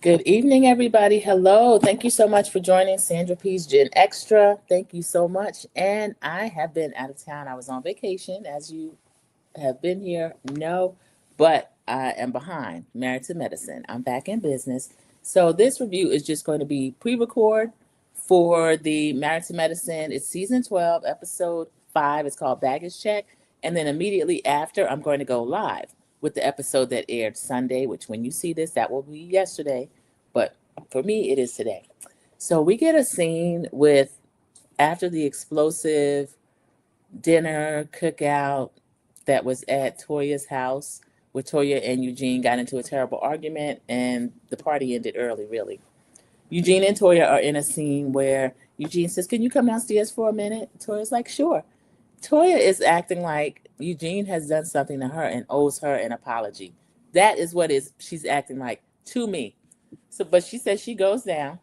Good evening, everybody. Hello. Thank you so much for joining Sandra P's Gen Extra. Thank you so much. And I have been out of town. I was on vacation, as you have been here. No, but I am behind. Married to Medicine. I'm back in business. So this review is just going to be pre-record for the Married to Medicine. It's season 12, episode 5. It's called Baggage Check. And then immediately after, I'm going to go live with the episode that aired Sunday, which when you see this, that will be yesterday. But for me, it is today. So we get a scene with after the explosive dinner cookout that was at Toya's house, where Toya and Eugene got into a terrible argument and the party ended early, really. Eugene and Toya are in a scene where Eugene says, "Can you come downstairs for a minute?" Toya's like, "Sure." Toya is acting like Eugene has done something to her and owes her an apology. That is what is she's acting like to me. So, but she says she goes down.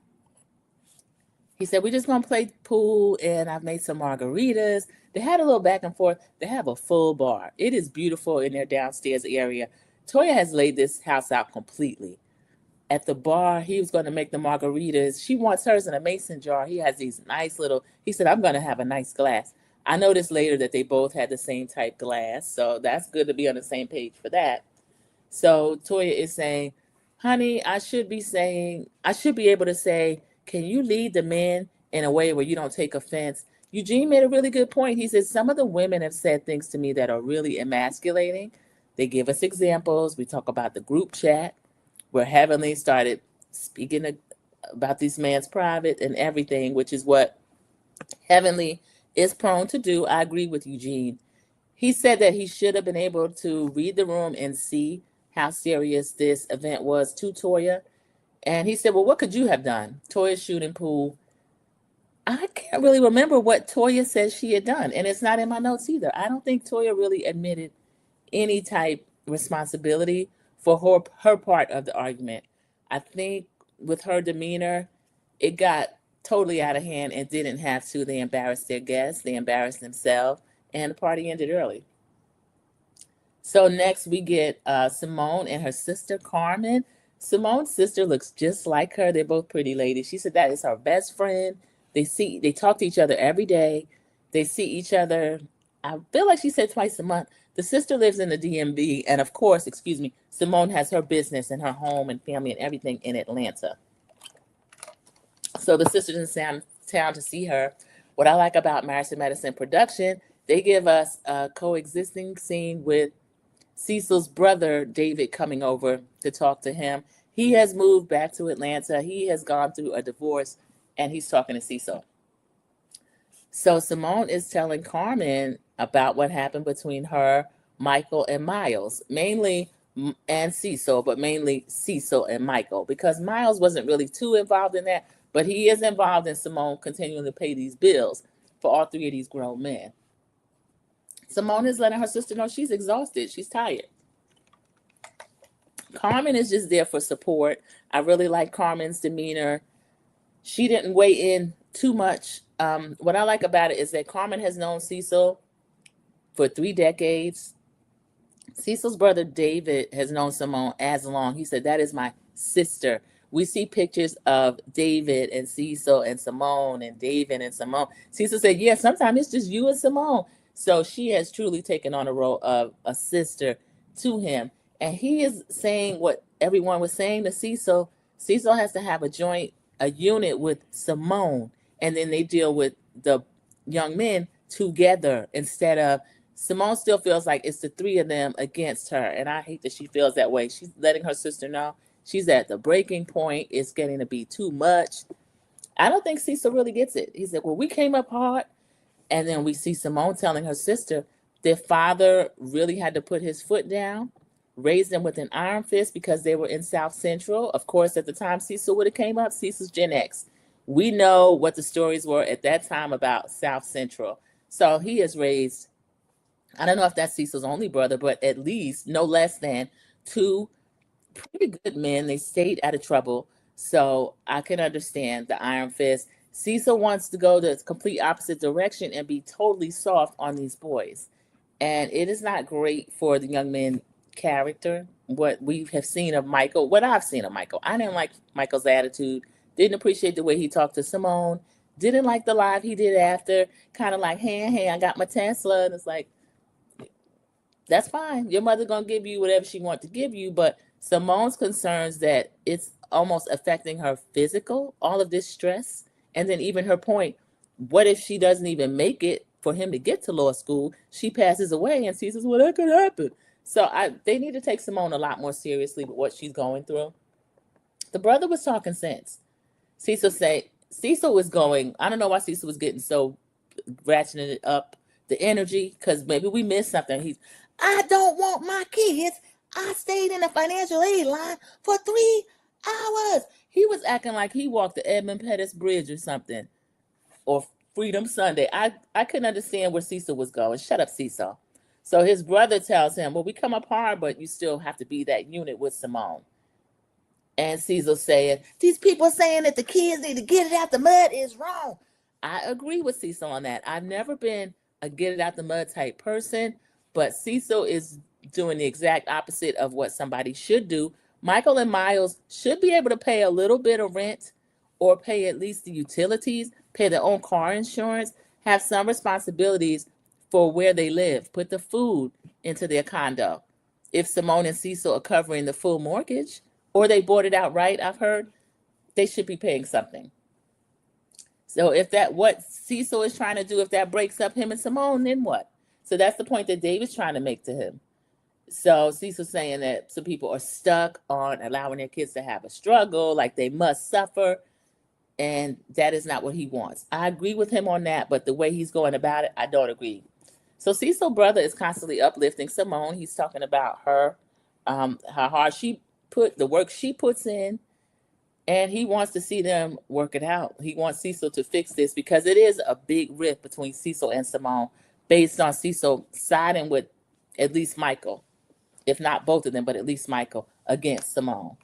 He said, "We're just going to play pool, and I've made some margaritas." They had a little back and forth. They have a full bar. It is beautiful in their downstairs area. Toya has laid this house out completely. At the bar, he was going to make the margaritas. She wants hers in a mason jar. He has these nice little, he said, "I'm going to have a nice glass." I noticed later that they both had the same type glass. So that's good to be on the same page for that. So Toya is saying, "Honey, I should be able to say, can you lead the men in a way where you don't take offense?" Eugene made a really good point. He said, "Some of the women have said things to me that are really emasculating. They give us examples. We talk about the group chat where Heavenly started speaking about these man's private and everything, which is what Heavenly is prone to do." I agree with Eugene. He said that he should have been able to read the room and see how serious this event was to Toya. And he said, "Well, what could you have done?" Toya's shooting pool. I can't really remember what Toya said she had done. And it's not in my notes either. I don't think Toya really admitted any type responsibility for her part of the argument. I think with her demeanor, it got totally out of hand and didn't have to. They embarrassed their guests, they embarrassed themselves, and the party ended early. So next we get Simone and her sister Carmen. Simone's sister looks just like her. They're both pretty ladies. She said that is her best friend. They talk to each other every day. They see each other. I feel like she said twice a month. The sister lives in the DMV, and of course, excuse me, Simone has her business and her home and family and everything in Atlanta. So the sister's in town to see her. What I like about Marriage to Medicine production, they give us a coexisting scene with Cecil's brother, David, coming over to talk to him. He has moved back to Atlanta. He has gone through a divorce, and he's talking to Cecil. So Simone is telling Carmen about what happened between her, Michael, and Miles, mainly and Cecil, but mainly Cecil and Michael, because Miles wasn't really too involved in that, but he is involved in Simone continuing to pay these bills for all three of these grown men. Simone is letting her sister know she's exhausted, she's tired. Carmen is just there for support. I really like Carmen's demeanor. She didn't weigh in too much. What I like about it is that Carmen has known Cecil for 3 decades. Cecil's brother David has known Simone as long. He said, "That is my sister." We see pictures of David and Cecil and Simone and David and Simone. Cecil said, "Yeah, sometimes it's just you and Simone." So she has truly taken on a role of a sister to him. And he is saying what everyone was saying to Cecil. Cecil has to have a unit with Simone, and then they deal with the young men together instead of Simone still feels like it's the three of them against her. And I hate that she feels that way. She's letting her sister know she's at the breaking point. It's getting to be too much. I don't think Cecil really gets it. He said, "Well, we came up hard." And then we see Simone telling her sister their father really had to put his foot down, raise them with an iron fist because they were in South Central. Of course, at the time Cecil would have came up, Cecil's Gen X. We know what the stories were at that time about South Central. So he has raised, I don't know if that's Cecil's only brother, but at least no less than two pretty good men. They stayed out of trouble. So I can understand the iron fist. Cecil wants to go the complete opposite direction and be totally soft on these boys. And it is not great for the young man character what we have seen of Michael, what I've seen of Michael. I didn't like Michael's attitude, didn't appreciate the way he talked to Simone, didn't like the live he did after, kind of like, hey, I got my Tesla. And it's like, that's fine. Your mother gonna give you whatever she wants to give you, but Simone's concerns that it's almost affecting her physical, all of this stress, and then even her point, what if she doesn't even make it for him to get to law school? She passes away, and she says, well, that could happen. So they need to take Simone a lot more seriously with what she's going through. The brother was talking sense. Cecil was going. I don't know why Cecil was getting so ratcheting it up the energy, because maybe we missed something. I don't want my kids. I stayed in the financial aid line for 3 hours. He was acting like he walked the Edmund Pettus Bridge or something, or Freedom Sunday. I couldn't understand where Cecil was going. Shut up, Cecil. So his brother tells him, well, we come apart, but you still have to be that unit with Simone. And Cecil saying, these people saying that the kids need to get it out the mud is wrong. I agree with Cecil on that. I've never been a get it out the mud type person, but Cecil is doing the exact opposite of what somebody should do. Michael and Miles should be able to pay a little bit of rent, or pay at least the utilities, pay their own car insurance, have some responsibilities for where they live, put the food into their condo. If Simone and Cecil are covering the full mortgage, or they bought it outright, I've heard, they should be paying something. So if that, what Cecil is trying to do, if that breaks up him and Simone, then what? So that's the point that David's trying to make to him. So Cecil's saying that some people are stuck on allowing their kids to have a struggle, like they must suffer, and that is not what he wants. I agree with him on that, but the way he's going about it, I don't agree. So Cecil's brother is constantly uplifting Simone. He's talking about her, how hard she put, the work she puts in, and he wants to see them work it out. He wants Cecil to fix this, because it is a big rift between Cecil and Simone, based on Cecil siding with at least Michael, if not both of them, but at least Michael, against Simone.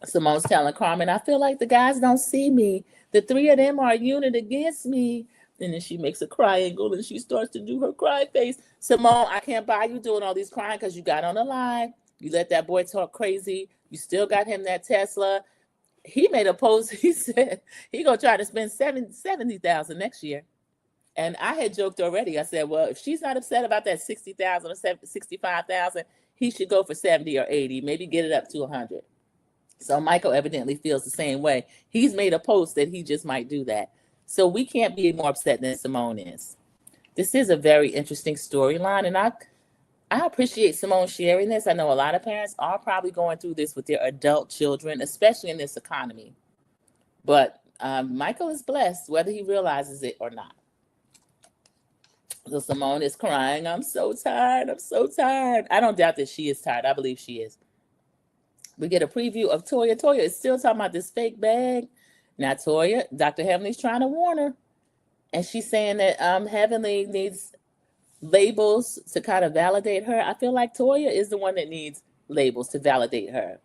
Simone's telling Carmen, I feel like the guys don't see me. The three of them are a unit against me. And then she makes a triangle and she starts to do her cry face. Simone, I can't buy you doing all these crying because you got on the line. You let that boy talk crazy. You still got him that Tesla. He made a post. He said he gonna try to spend $70,000 next year. And I had joked already. I said, well, if she's not upset about that $60,000 or $65,000, he should go for 70 or 80, maybe get it up to 100. So Michael evidently feels the same way. He's made a post that he just might do that. So we can't be more upset than Simone is. This is a very interesting storyline, and I appreciate Simone sharing this. I know a lot of parents are probably going through this with their adult children, especially in this economy. But Michael is blessed, whether he realizes it or not. So Simone is crying, I'm so tired, I'm so tired. I don't doubt that she is tired. I believe she is. We get a preview of Toya. Toya is still talking about this fake bag. Now Toya, Dr. Heavenly's trying to warn her. And she's saying that Heavenly needs labels to kind of validate her. I feel like Toya is the one that needs labels to validate her.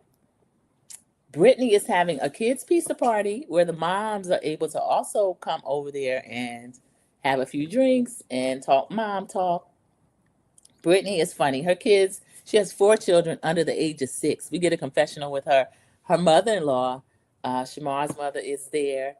Brittany is having a kids' pizza party where the moms are able to also come over there and have a few drinks and talk mom talk. Brittany is funny. Her kids, she has 4 children under the age of 6. We get a confessional with her. Her mother-in-law, Shamar's mother, is there.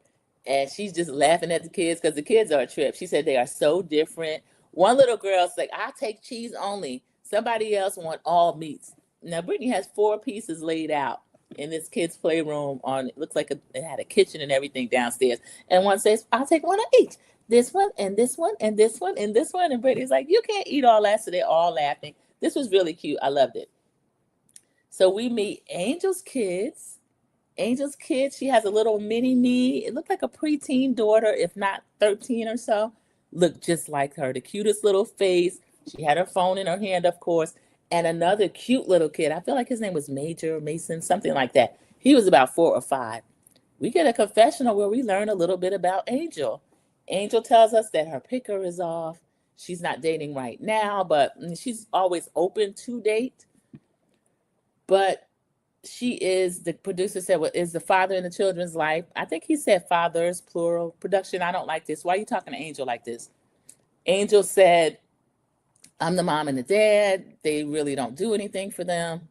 And she's just laughing at the kids because the kids are a trip. She said they are so different. One little girl's like, I'll take cheese only. Somebody else want all meats. Now, Brittany has 4 pieces laid out in this kid's playroom. It looks like it had a kitchen and everything downstairs. And one says, I'll take one of each. This one, and this one, and this one, and this one. And Brittany's like, you can't eat all that. So they're all laughing. This was really cute. I loved it. So we meet Angel's kids. Angel's kid, she has a little mini me. It looked like a preteen daughter, if not 13 or so. Looked just like her. The cutest little face. She had her phone in her hand, of course. And another cute little kid. I feel like his name was Major, Mason, something like that. He was about 4 or 5. We get a confessional where we learn a little bit about Angel. Angel tells us that her picker is off. She's not dating right now, but she's always open to date. But she is, the producer said, well, is the father in the children's life. I think he said fathers, plural. Production, I don't like this. Why are you talking to Angel like this? Angel said, I'm the mom and the dad. They really don't do anything for them.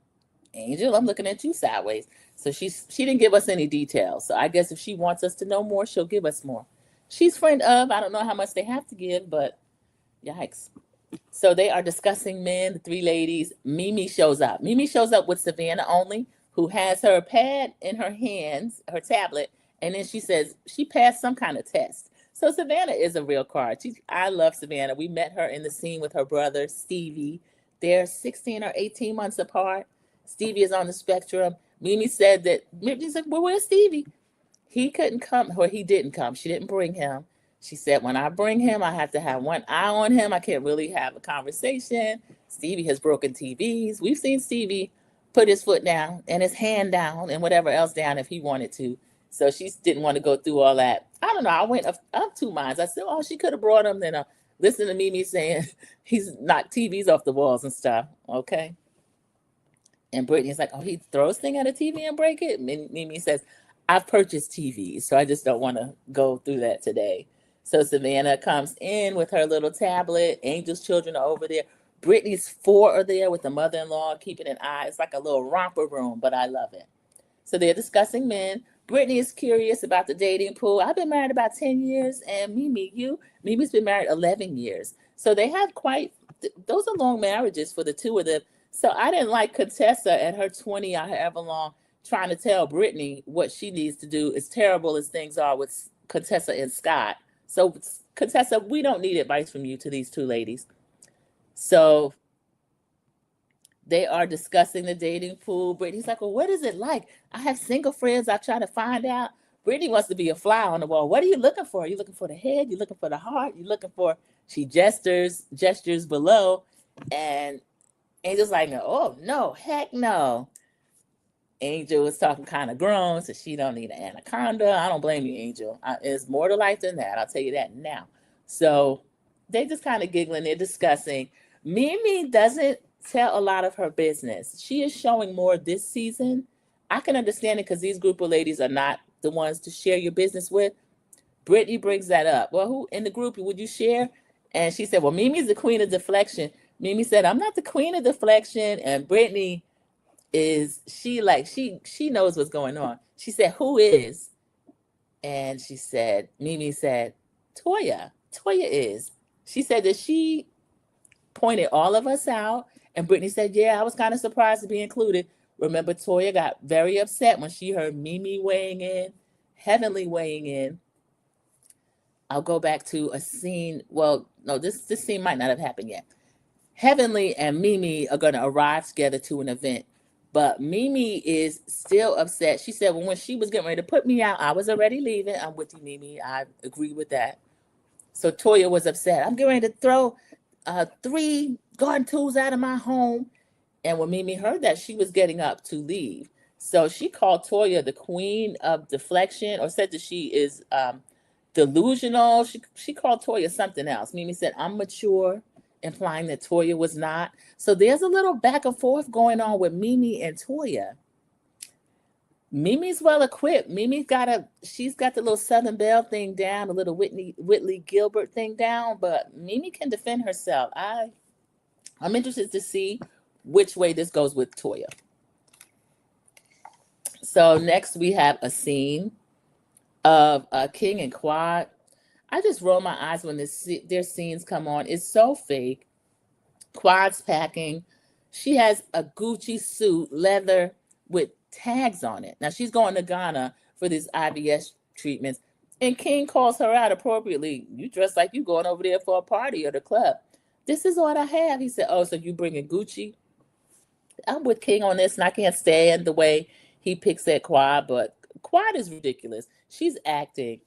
Angel, I'm looking at you sideways. So she didn't give us any details. So I guess if she wants us to know more, she'll give us more. She's friend of. I don't know how much they have to give, but yikes. So they are discussing men, the three ladies. Mimi shows up. Mimi shows up with Savannah only, who has her pad in her hands, her tablet, and then she says she passed some kind of test. So Savannah is a real card. I love Savannah. We met her in the scene with her brother, Stevie. They're 16 or 18 months apart. Stevie is on the spectrum. Mimi said that, Mimi's like, well, where's Stevie? He couldn't come, or he didn't come. She didn't bring him. She said, when I bring him, I have to have one eye on him. I can't really have a conversation. Stevie has broken TVs. We've seen Stevie put his foot down and his hand down and whatever else down if he wanted to. So she didn't want to go through all that. I don't know. I went up two minds. I said, oh, she could have brought him. Then listen to Mimi saying he's knocked TVs off the walls and stuff. Okay. And Brittany's like, oh, he throws thing at a TV and break it? Mimi says, I've purchased TVs, so I just don't want to go through that today. So Savannah comes in with her little tablet. Angel's children are over there. Brittany's four are there with the mother-in-law keeping an eye. It's like a little romper room, but I love it. So they're discussing men. Brittany is curious about the dating pool. I've been married about 10 years, and Mimi's been married 11 years. So they have those are long marriages for the two of them. So I didn't like Contessa at her 20 or however long trying to tell Brittany what she needs to do, as terrible as things are with Contessa and Scott. So Contessa, we don't need advice from you to these two ladies. So they are discussing the dating pool. Brittany's like, well, what is it like? I have single friends. I try to find out. Brittany wants to be a fly on the wall. What are you looking for? Are you looking for the head? You looking for the heart? You looking for, she gestures below. And Angel's like, oh, no, heck no. Angel was talking kind of grown, so she don't need an anaconda. I don't blame you, Angel. It's more to life than that. I'll tell you that now. So they just kind of giggling. They're discussing. Mimi doesn't tell a lot of her business. She is showing more this season. I can understand it because these group of ladies are not the ones to share your business with. Brittany brings that up. Well, who in the group would you share? And she said, well, Mimi's the queen of deflection. Mimi said, I'm not the queen of deflection. And Brittany she knows what's going on. She said, who is? And Mimi said, Toya is. She said that she pointed all of us out. And Brittany said, yeah, I was kind of surprised to be included. Remember, Toya got very upset when she heard Mimi weighing in, Heavenly weighing in. I'll go back to a scene. Well, no, this scene might not have happened yet. Heavenly and Mimi are going to arrive together to an event. But Mimi is still upset. She said, well, when she was getting ready to put me out, I was already leaving. I'm with you, Mimi. I agree with that. So Toya was upset. I'm getting ready to throw 3 garden tools out of my home. And when Mimi heard that, she was getting up to leave. So she called Toya the queen of deflection, or said that she is delusional. She called Toya something else. Mimi said, I'm mature, implying that Toya was not. So there's a little back and forth going on with Mimi and Toya. Mimi's well equipped. She's got the little Southern Belle thing down, the little Whitley Gilbert thing down, but Mimi can defend herself. I'm interested to see which way this goes with Toya. So next we have a scene of King and Quad. I just roll my eyes when their scenes come on. It's so fake. Quad's packing. She has a Gucci suit, leather, with tags on it. Now she's going to Ghana for these IVS treatments. And King calls her out appropriately. You dress like you going over there for a party or the club. This is what I have. He said, oh, so you bringing Gucci? I'm with King on this, and I can't stand the way he picks at Quad, but Quad is ridiculous. She's acting.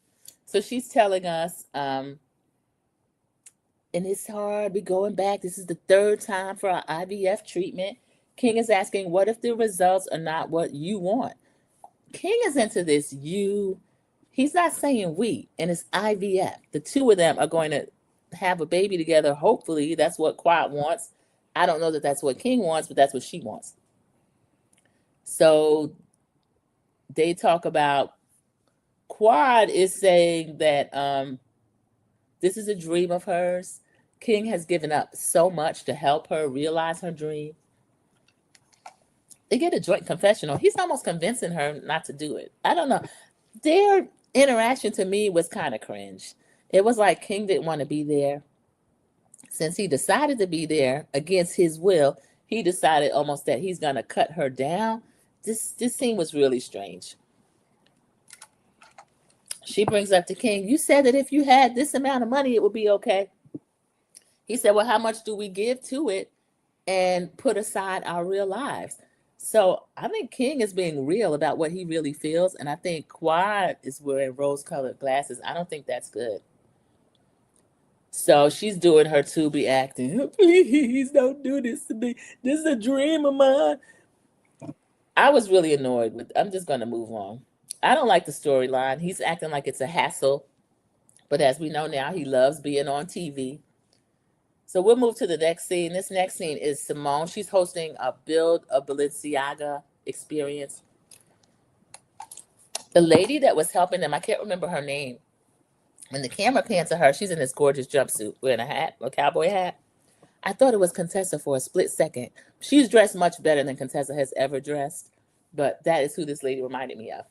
So she's telling us, and it's hard. We're going back. This is the 3rd time for our IVF treatment. King is asking, what if the results are not what you want? King is into this he's not saying we, and it's IVF. The two of them are going to have a baby together. Hopefully, that's what Quad wants. I don't know that that's what King wants, but that's what she wants. So they talk about, Quad is saying that this is a dream of hers. King has given up so much to help her realize her dream. They get a joint confessional. He's almost convincing her not to do it. I don't know. Their interaction to me was kind of cringe. It was like King didn't want to be there. Since he decided to be there against his will, he decided almost that he's going to cut her down. This scene was really strange. She brings up to King, you said that if you had this amount of money, it would be okay. He said, well, how much do we give to it and put aside our real lives? So I think King is being real about what he really feels. And I think Quad is wearing rose-colored glasses. I don't think that's good. So she's doing her Tubi acting. Please don't do this to me. This is a dream of mine. I was really annoyed with, I'm just going to move on. I don't like the storyline. He's acting like it's a hassle. But as we know now, he loves being on TV. So we'll move to the next scene. This next scene is Simone. She's hosting a Build a Balenciaga experience. The lady that was helping them, I can't remember her name. When the camera pans to her, she's in this gorgeous jumpsuit wearing a hat, a cowboy hat. I thought it was Contessa for a split second. She's dressed much better than Contessa has ever dressed, but that is who this lady reminded me of.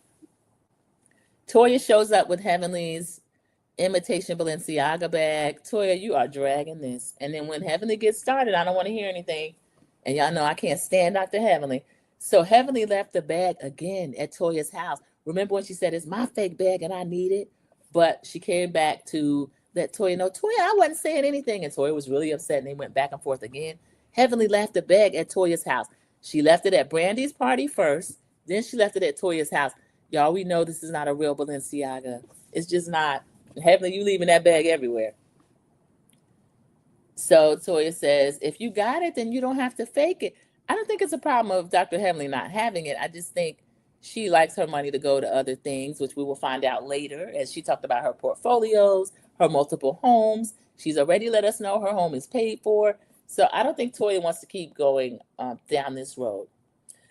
Toya shows up with Heavenly's imitation Balenciaga bag. Toya, you are dragging this. And then when Heavenly gets started, I don't want to hear anything. And y'all know I can't stand Dr. Heavenly. So Heavenly left the bag again at Toya's house. Remember when she said, it's my fake bag and I need it? But she came back to let Toya know, Toya, I wasn't saying anything. And Toya was really upset and they went back and forth again. Heavenly left the bag at Toya's house. She left it at Brandi's party first. Then she left it at Toya's house. Y'all, we know this is not a real Balenciaga. It's just not. Heavenly, you leaving that bag everywhere. So Toya says, if you got it, then you don't have to fake it. I don't think it's a problem of Dr. Heavenly not having it. I just think she likes her money to go to other things, which we will find out later as she talked about her portfolios, her multiple homes. She's already let us know her home is paid for. So I don't think Toya wants to keep going down this road.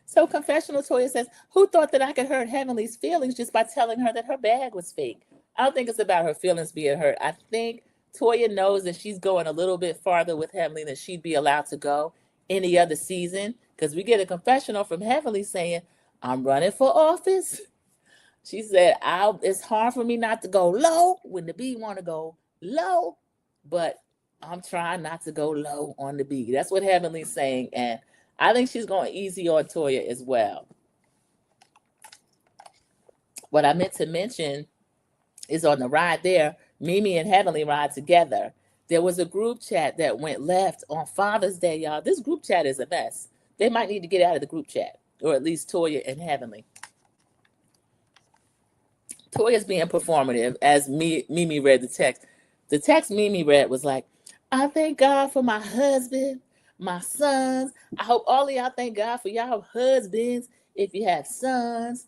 So confessional, Toya says, who thought that I could hurt Heavenly's feelings just by telling her that her bag was fake? I don't think it's about her feelings being hurt. I think Toya knows that she's going a little bit farther with Heavenly than she'd be allowed to go any other season, because we get a confessional from Heavenly saying, I'm running for office. She said, it's hard for me not to go low when the B want to go low, but I'm trying not to go low on the B. That's what Heavenly's saying, and I think she's going easy on Toya as well. What I meant to mention is on the ride there, Mimi and Heavenly ride together. There was a group chat that went left on Father's Day, y'all. This group chat is a mess. They might need to get out of the group chat, or at least Toya and Heavenly. Toya's being performative as Mimi read the text. The text Mimi read was like, I thank God for my husband, my sons. I hope all of y'all thank God for y'all husbands if you have sons.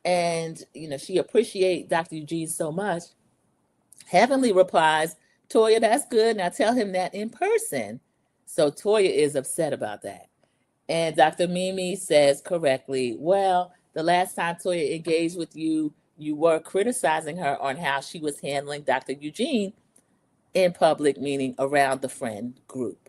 And, she appreciates Dr. Eugene so much. Heavenly replies, Toya, that's good. Now tell him that in person. So Toya is upset about that. And Dr. Mimi says correctly, well, the last time Toya engaged with you, you were criticizing her on how she was handling Dr. Eugene in public, meaning around the friend group.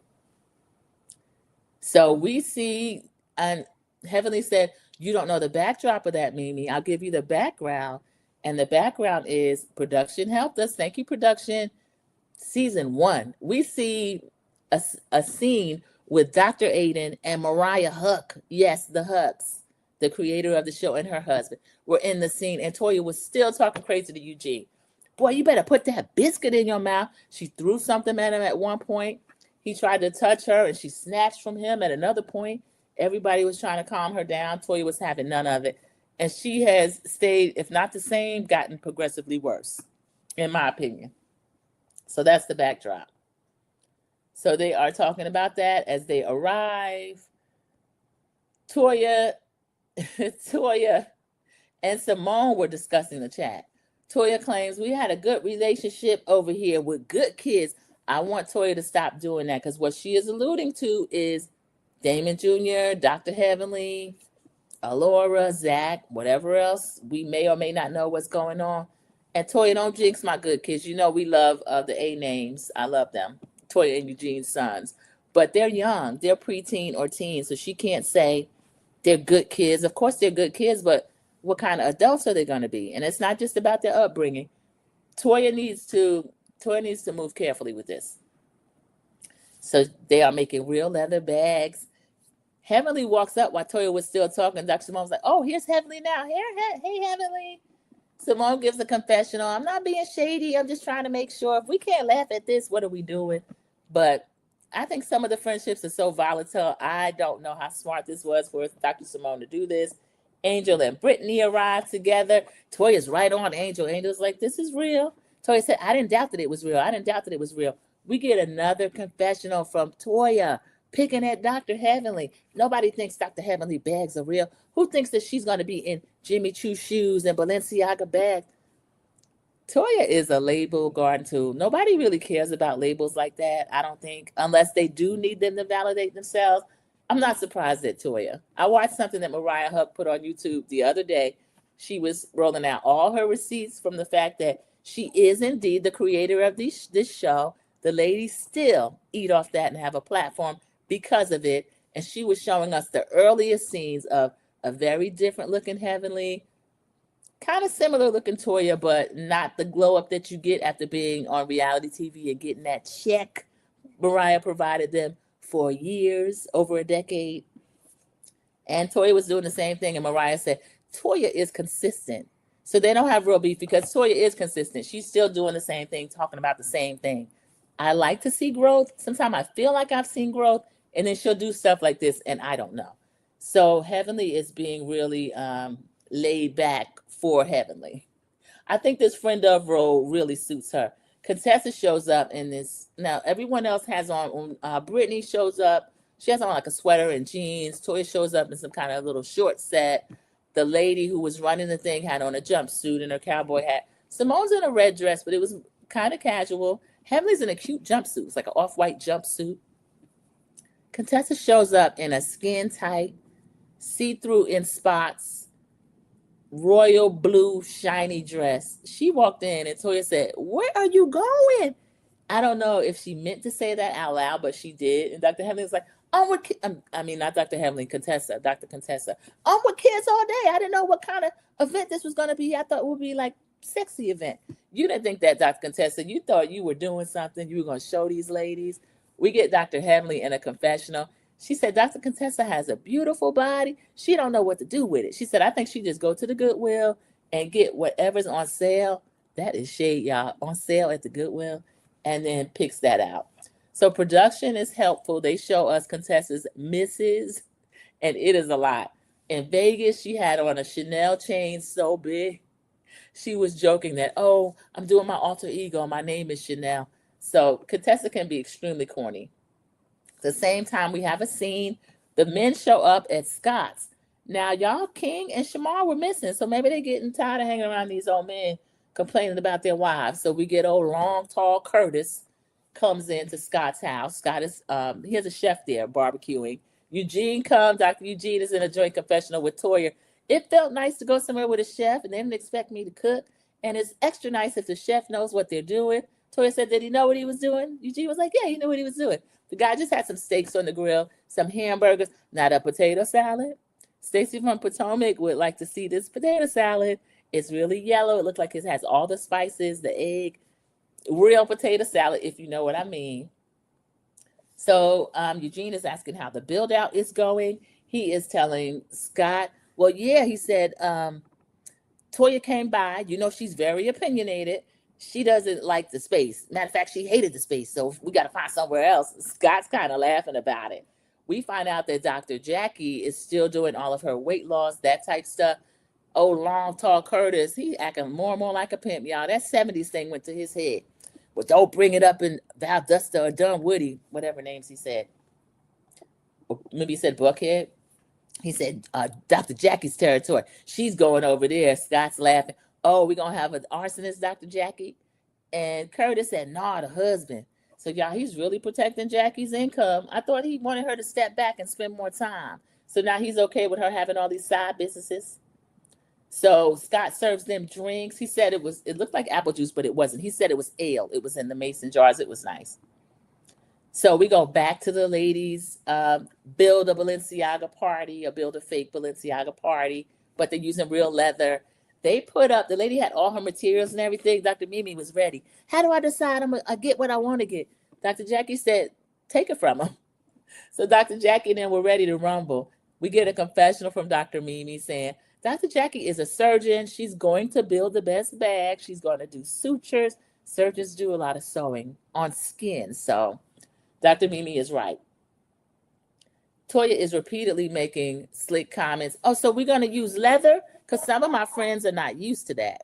So we see, and Heavenly said, you don't know the backdrop of that, Mimi. I'll give you the background. And the background is production helped us. Thank you, production. Season 1. We see a scene with Dr. Aiden and Mariah Huck. Yes, the Hucks, the creator of the show, and her husband were in the scene. And Toya was still talking crazy to Eugene. Boy, you better put that biscuit in your mouth. She threw something at him at one point. He tried to touch her and she snatched from him at another point. Everybody was trying to calm her down. Toya was having none of it. And she has stayed, if not the same, gotten progressively worse, in my opinion. So that's the backdrop. So they are talking about that as they arrive. Toya and Simone were discussing the chat. Toya claims we had a good relationship over here with good kids. I want Toya to stop doing that, because what she is alluding to is Damon Jr., Dr. Heavenly, Alora, Zach, whatever else. We may or may not know what's going on. And Toya, don't jinx my good kids. We love the A names. I love them. Toya and Eugene's sons. But they're young. They're preteen or teen. So she can't say they're good kids. Of course they're good kids, but what kind of adults are they going to be? And it's not just about their upbringing. Toya needs to move carefully with this. So they are making real leather bags. Heavenly walks up while Toya was still talking. Dr. Simone was like, "Oh, here's Heavenly now. Hey, Heavenly." Simone gives a confessional. "I'm not being shady. I'm just trying to make sure if we can't laugh at this, what are we doing?" But I think some of the friendships are so volatile. I don't know how smart this was for Dr. Simone to do this. Angel and Brittany arrived together. Toya's right on Angel. Angel's like, "This is real." Toya said, "I didn't doubt that it was real. I didn't doubt that it was real." We get another confessional from Toya picking at Dr. Heavenly. Nobody thinks Dr. Heavenly bags are real. Who thinks that she's going to be in Jimmy Choo shoes and Balenciaga bags? Toya is a label garden tool. Nobody really cares about labels like that, I don't think, unless they do need them to validate themselves. I'm not surprised at Toya. I watched something that Mariah Huck put on YouTube the other day. She was rolling out all her receipts from the fact that she is indeed the creator of this show. The ladies still eat off that and have a platform because of it. And she was showing us the earliest scenes of a very different looking Heavenly, kind of similar looking Toya, but not the glow up that you get after being on reality TV and getting that check Mariah provided them for years, over a decade. And Toya was doing the same thing. And Mariah said, Toya is consistent. So they don't have real beef because Toya is consistent. She's still doing the same thing, talking about the same thing. I like to see growth. Sometimes I feel like I've seen growth, and then she'll do stuff like this, and I don't know. So Heavenly is being really laid back for Heavenly. I think this friend of role really suits her. Contessa shows up in this. Now, everyone else has on, Brittany shows up. She has on like a sweater and jeans. Toya shows up in some kind of little short set. The lady who was running the thing had on a jumpsuit and her cowboy hat. Simone's in a red dress, but it was kind of casual. Heavenly's in a cute jumpsuit. It's like an off-white jumpsuit. Contessa shows up in a skin-tight, see-through in spots, royal blue shiny dress. She walked in and Toya said, "Where are you going?" I don't know if she meant to say that out loud, but she did. And Dr. Heavenly was like, "I'm with not Dr. Heavenly, Contessa, Dr. Contessa. I'm with kids all day. I didn't know what kind of event this was going to be. I thought it would be like sexy event." You didn't think that, Dr. Contessa. You thought you were doing something. You were going to show these ladies. We get Dr. Heavenly in a confessional. She said, Dr. Contessa has a beautiful body. She don't know what to do with it. She said, I think she just go to the Goodwill and get whatever's on sale. That is shade, y'all. On sale at the Goodwill. And then picks that out. So production is helpful. They show us Contessa's misses, and it is a lot. In Vegas, she had on a Chanel chain so big. She was joking that, "Oh, I'm doing my alter ego. My name is Chanel." So Contessa can be extremely corny. At the same time, we have a scene. The men show up at Scott's. Now, y'all, King and Shamar were missing, so maybe they're getting tired of hanging around these old men complaining about their wives. So we get old, long, tall Curtis comes into Scott's house. Scott is, he has a chef there barbecuing. Eugene comes. Dr. Eugene is in a joint confessional with Toya. It felt nice to go somewhere with a chef, and they didn't expect me to cook. And it's extra nice if the chef knows what they're doing. Toya said, did he know what he was doing? Eugene was like, yeah, he knew what he was doing. The guy just had some steaks on the grill, some hamburgers, not a potato salad. Stacy from Potomac would like to see this potato salad. It's really yellow. It looks like it has all the spices, the egg, real potato salad, if you know what I mean. So Eugene is asking how the build out is going. He is telling Scott, well, yeah, he said, Toya came by. You know, she's very opinionated. She doesn't like the space. Matter of fact, she hated the space. So we got to find somewhere else. Scott's kind of laughing about it. We find out that Dr. Jackie is still doing all of her weight loss, that type stuff. Oh, long, tall Curtis, he acting more and more like a pimp, y'all. That 70s thing went to his head. But don't bring it up in Valdosta or Dunwoody, whatever names he said. Or maybe he said Buckhead. He said, Dr. Jackie's territory. She's going over there. Scott's laughing. Oh, we're going to have an arsonist, Dr. Jackie? And Curtis said, nah, the husband. So, y'all, he's really protecting Jackie's income. I thought he wanted her to step back and spend more time. So now he's okay with her having all these side businesses. So Scott serves them drinks. He said it looked like apple juice, but it wasn't. He said it was ale. It was in the mason jars. It was nice. So we go back to the ladies, build a Balenciaga party or build a fake Balenciaga party, but they're using real leather. They put up, the lady had all her materials and everything. Dr. Mimi was ready. How do I decide I get what I want to get? Dr. Jackie said, take it from them. So Dr. Jackie and then were ready to rumble. We get a confessional from Dr. Mimi saying, Dr. Jackie is a surgeon. She's going to build the best bag. She's going to do sutures. Surgeons do a lot of sewing on skin. So Dr. Mimi is right. Toya is repeatedly making slick comments. Oh, so we're going to use leather? Because some of my friends are not used to that.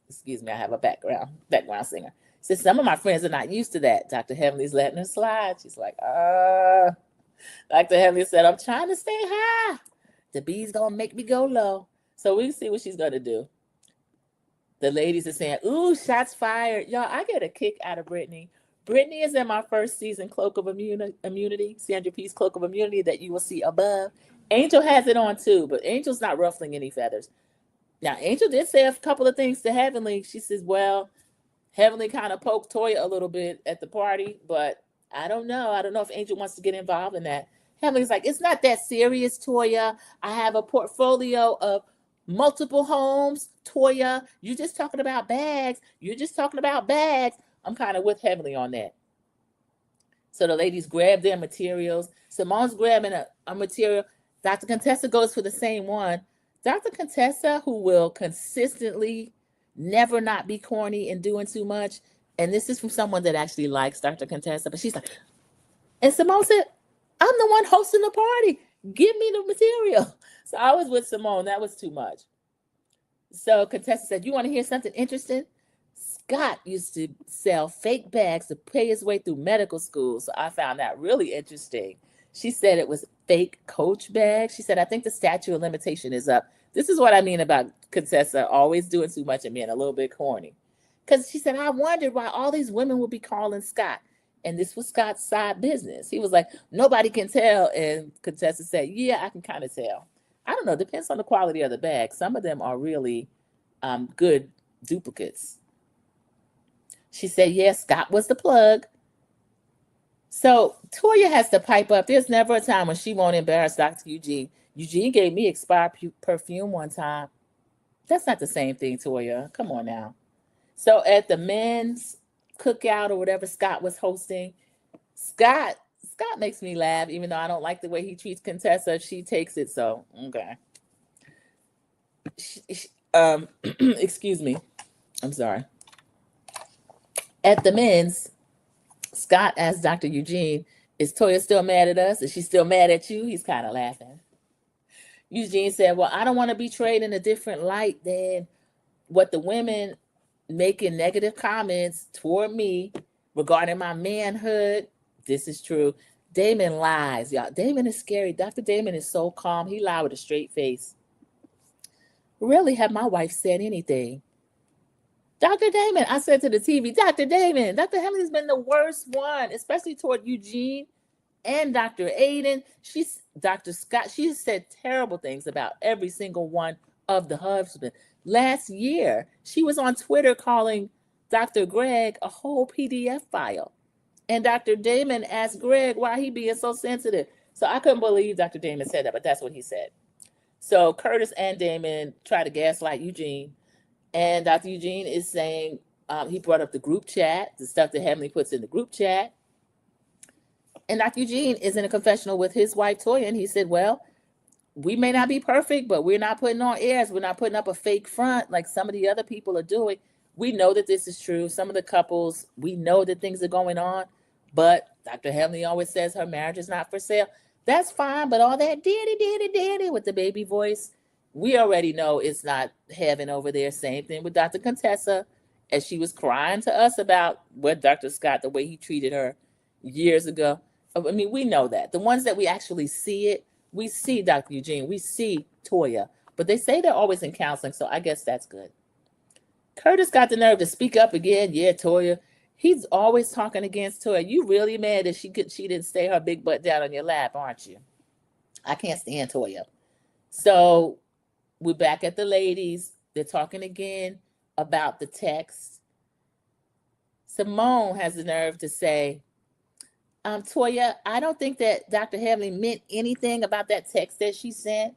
Excuse me, I have a background singer. Says some of my friends are not used to that. Dr. Heavenly's letting her slide. She's like, Dr. Heavenly said, I'm trying to stay high. The bee's going to make me go low. So we see what she's going to do. The ladies are saying, ooh, shots fired. Y'all, I get a kick out of Brittany. Brittany is in my first season Cloak of Immunity, Sandra P's Cloak of Immunity that you will see above. Angel has it on too, but Angel's not ruffling any feathers. Now, Angel did say a couple of things to Heavenly. She says, well, Heavenly kind of poked Toya a little bit at the party, but I don't know. I don't know if Angel wants to get involved in that. Heavenly's like, it's not that serious, Toya. I have a portfolio of multiple homes. Toya, you're just talking about bags. You're just talking about bags. I'm kind of with Heavenly on that. So the ladies grab their materials. Simone's grabbing a material. Dr. Contessa goes for the same one. Dr. Contessa, who will consistently never not be corny and doing too much. And this is from someone that actually likes Dr. Contessa. But she's like, and Simone said, I'm the one hosting the party. Give me the material. So I was with Simone. That was too much. So Contessa said, you want to hear something interesting? Scott used to sell fake bags to pay his way through medical school. So I found that really interesting. She said it was fake Coach bags. She said, I think the statute of limitation is up. This is what I mean about Contessa always doing too much and being a little bit corny. Because she said, I wondered why all these women would be calling Scott. And this was Scott's side business. He was like, nobody can tell. And Contessa said, yeah, I can kind of tell. I don't know. Depends on the quality of the bag. Some of them are really good duplicates. She said, yes, Scott was the plug. So Toya has to pipe up. There's never a time when she won't embarrass Dr. Eugene. Eugene gave me expired perfume one time. That's not the same thing, Toya. Come on now. So at the men's cookout or whatever Scott was hosting, Scott makes me laugh, even though I don't like the way he treats Contessa. She takes it so, okay. Excuse me. I'm sorry. At the men's, Scott asked Dr. Eugene, is Toya still mad at us? Is she still mad at you? He's kind of laughing. Eugene said, well, I don't want to be portrayed in a different light than what the women making negative comments toward me regarding my manhood. This is true. Damon lies, y'all. Damon is scary. Dr. Damon is so calm. He lied with a straight face. Really, have my wife said anything? Dr. Damon, I said to the TV, Dr. Damon, Dr. Henley's been the worst one, especially toward Eugene and Dr. Aiden. Dr. Scott, she said terrible things about every single one of the husbands. Last year, she was on Twitter calling Dr. Greg a whole PDF file. And Dr. Damon asked Greg why he being so sensitive. So I couldn't believe Dr. Damon said that, but that's what he said. So Curtis and Damon try to gaslight Eugene. And Dr. Eugene is saying, he brought up the group chat, the stuff that Heavenly puts in the group chat. And Dr. Eugene is in a confessional with his wife, Toya, and he said, well, we may not be perfect, but we're not putting on airs. We're not putting up a fake front like some of the other people are doing. We know that this is true. Some of the couples, we know that things are going on, but Dr. Heavenly always says her marriage is not for sale. That's fine, but all that daddy with the baby voice, we already know it's not heaven over there. Same thing with Dr. Contessa, as she was crying to us about what Dr. Scott, the way he treated her years ago. I mean, we know that. The ones that we actually see it, we see Dr. Eugene, we see Toya, but they say they're always in counseling, so I guess that's good. Curtis got the nerve to speak up again. Yeah, Toya. He's always talking against Toya. You really mad that she didn't stay her big butt down on your lap, aren't you? I can't stand Toya. So we're back at the ladies. They're talking again about the text. Simone has the nerve to say, Toya, I don't think that Dr. Heavenly meant anything about that text that she sent.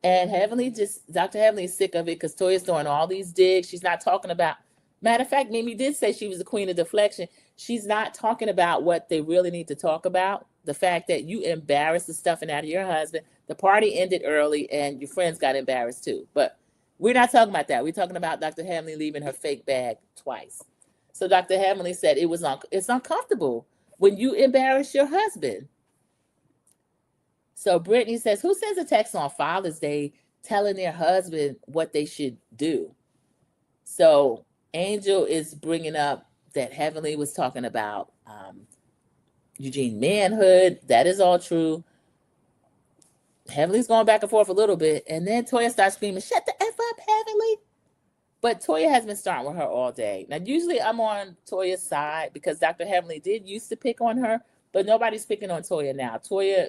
And Dr. Heavenly is sick of it because Toya's throwing all these digs. She's not talking about, matter of fact, Mimi did say she was the queen of deflection. She's not talking about what they really need to talk about. The fact that you embarrassed the stuffing out of your husband. The party ended early and your friends got embarrassed too. But we're not talking about that. We're talking about Dr. Heavenly leaving her fake bag twice. So Dr. Heavenly said it's uncomfortable when you embarrass your husband. So Brittany says, who sends a text on Father's Day telling their husband what they should do? So Angel is bringing up that Heavenly was talking about Eugene manhood. That is all true. Heavenly's going back and forth a little bit. And then Toya starts screaming, shut the F up, Heavenly. But Toya has been starting with her all day. Now, usually I'm on Toya's side because Dr. Heavenly did used to pick on her, but nobody's picking on Toya now. Toya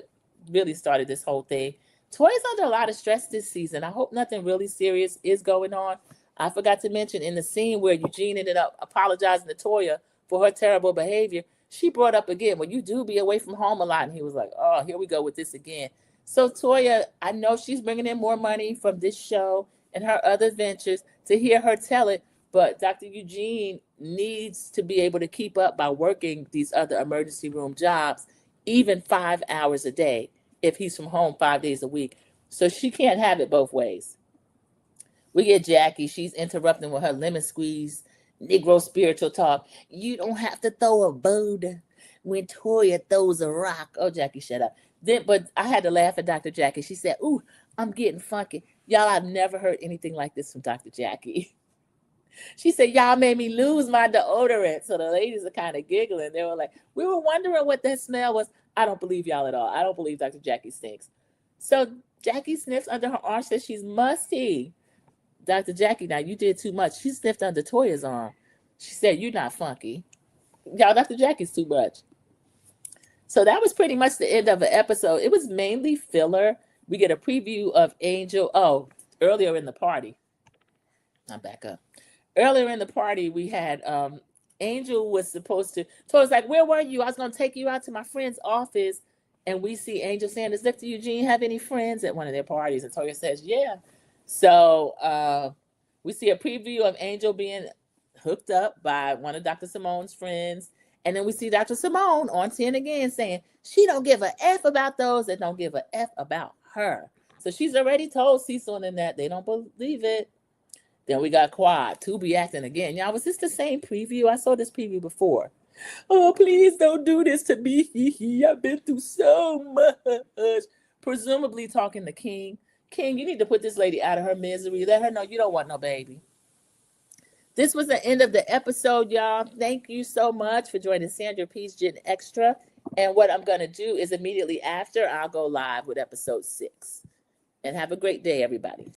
really started this whole thing. Toya's under a lot of stress this season. I hope nothing really serious is going on. I forgot to mention in the scene where Eugene ended up apologizing to Toya for her terrible behavior, she brought up again, well, you do be away from home a lot. And he was like, oh, here we go with this again. So Toya, I know she's bringing in more money from this show and her other ventures to hear her tell it, but Dr. Eugene needs to be able to keep up by working these other emergency room jobs, even 5 hours a day, if he's from home 5 days a week. So she can't have it both ways. We get Jackie. She's interrupting with her lemon squeeze, Negro spiritual talk. You don't have to throw a boulder when Toya throws a rock. Oh, Jackie, shut up. But I had to laugh at Dr. Jackie. She said, ooh, I'm getting funky. Y'all, I've never heard anything like this from Dr. Jackie. She said, y'all made me lose my deodorant. So the ladies are kind of giggling. They were like, we were wondering what that smell was. I don't believe y'all at all. I don't believe Dr. Jackie stinks. So Jackie sniffs under her arm, says she's musty. Dr. Jackie, now you did too much. She sniffed under Toya's arm. She said, you're not funky. Y'all, Dr. Jackie's too much. So that was pretty much the end of the episode. It was mainly filler. We get a preview of Angel. Oh, earlier in the party. I'm back up. Earlier in the party, we had Angel was supposed to. So it's like, where were you? I was going to take you out to my friend's office. And we see Angel saying, does Dr. Eugene have any friends at one of their parties? And Toya says, yeah. So we see a preview of Angel being hooked up by one of Dr. Simone's friends. And then we see Dr. Simone on 10 again saying she don't give a F about those that don't give a F about her. So she's already told Cecil and that they don't believe it. Then we got Quad, Tubi acting again. Y'all, was this the same preview? I saw this preview before. Oh, please don't do this to me. I've been through so much. Presumably talking to King. King, you need to put this lady out of her misery. Let her know you don't want no baby. This was the end of the episode, y'all. Thank you so much for joining Sandra P's Gen Extra. And what I'm going to do is immediately after, I'll go live with episode 6. And have a great day, everybody.